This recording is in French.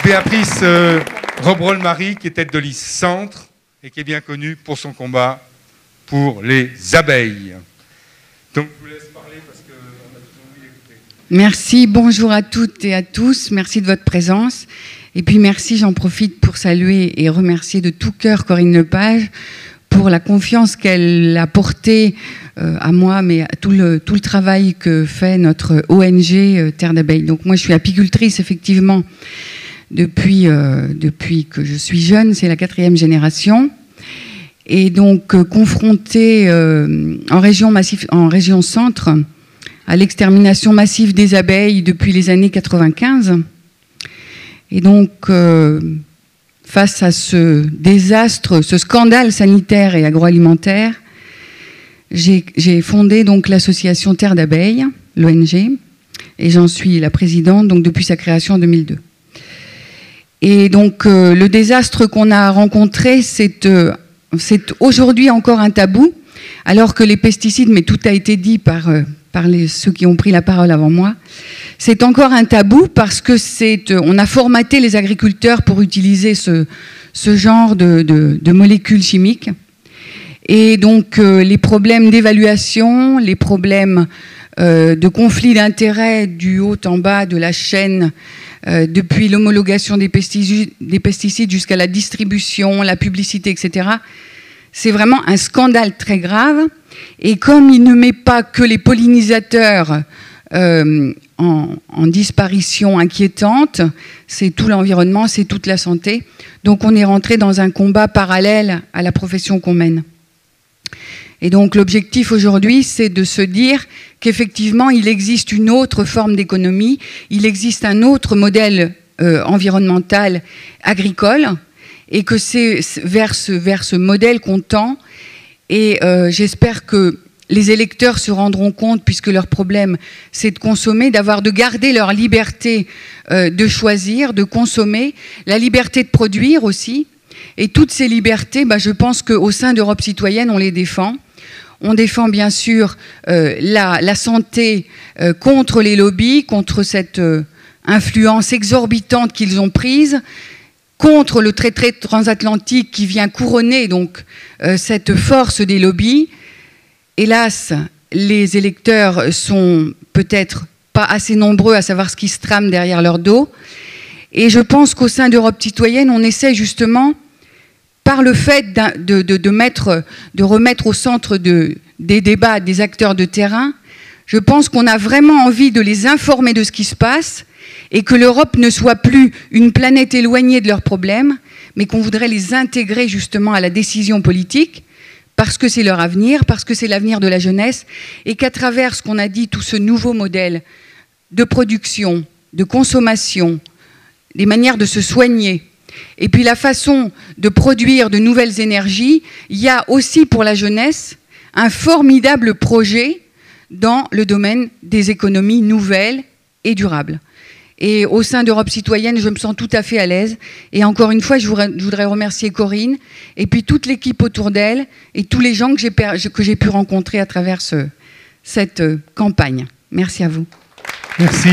Béatrice Robreul-Marie, qui est tête de liste Centre et qui est bien connue pour son combat pour les abeilles. Donc, je vous laisse parler parce qu'on a tous envie d'écouter. Merci, bonjour à toutes et à tous. Merci de votre présence. Et puis merci, j'en profite pour saluer et remercier de tout cœur Corinne Lepage pour la confiance qu'elle a portée à moi, mais à tout le travail que fait notre ONG Terre d'Abeilles. Donc moi, je suis apicultrice, effectivement, depuis que je suis jeune, c'est la 4e génération. Et donc, confrontée en région centre à l'extermination massive des abeilles depuis les années 95. Et donc, face à ce désastre, ce scandale sanitaire et agroalimentaire, j'ai fondé donc l'association Terre d'Abeilles, l'ONG, et j'en suis la présidente donc depuis sa création en 2002. Et donc, le désastre qu'on a rencontré, c'est aujourd'hui encore un tabou, alors que les pesticides, mais tout a été dit par ceux qui ont pris la parole avant moi, c'est encore un tabou parce que on a formaté les agriculteurs pour utiliser ce genre de molécules chimiques. Et donc les problèmes d'évaluation, les problèmes de conflit d'intérêts du haut en bas de la chaîne, depuis l'homologation des pesticides jusqu'à la distribution, la publicité, etc., c'est vraiment un scandale très grave. Et comme il ne met pas que les pollinisateurs en disparition inquiétante, c'est tout l'environnement, c'est toute la santé. Donc on est rentré dans un combat parallèle à la profession qu'on mène. Et donc l'objectif aujourd'hui, c'est de se dire qu'effectivement, il existe une autre forme d'économie, il existe un autre modèle environnemental agricole, et que c'est vers ce modèle qu'on tend. Et j'espère que les électeurs se rendront compte, puisque leur problème, c'est de consommer, de garder leur liberté de choisir, de consommer, la liberté de produire aussi. Et toutes ces libertés, je pense qu'au sein d'Europe Citoyenne, on les défend. On défend bien sûr la santé contre les lobbies, contre cette influence exorbitante qu'ils ont prise, contre le traité transatlantique qui vient couronner donc cette force des lobbies. Hélas, les électeurs sont peut-être pas assez nombreux à savoir ce qui se trame derrière leur dos. Et je pense qu'au sein d'Europe Citoyenne, on essaie justement, par le fait de remettre au centre des débats des acteurs de terrain, je pense qu'on a vraiment envie de les informer de ce qui se passe et que l'Europe ne soit plus une planète éloignée de leurs problèmes, mais qu'on voudrait les intégrer justement à la décision politique, parce que c'est leur avenir, parce que c'est l'avenir de la jeunesse, et qu'à travers ce qu'on a dit, tout ce nouveau modèle de production, de consommation, les manières de se soigner, et puis la façon de produire de nouvelles énergies, il y a aussi pour la jeunesse un formidable projet dans le domaine des économies nouvelles et durables. Et au sein d'Europe Citoyenne, je me sens tout à fait à l'aise. Et encore une fois, je voudrais remercier Corinne et puis toute l'équipe autour d'elle et tous les gens que j'ai pu rencontrer à travers cette campagne. Merci à vous. Merci.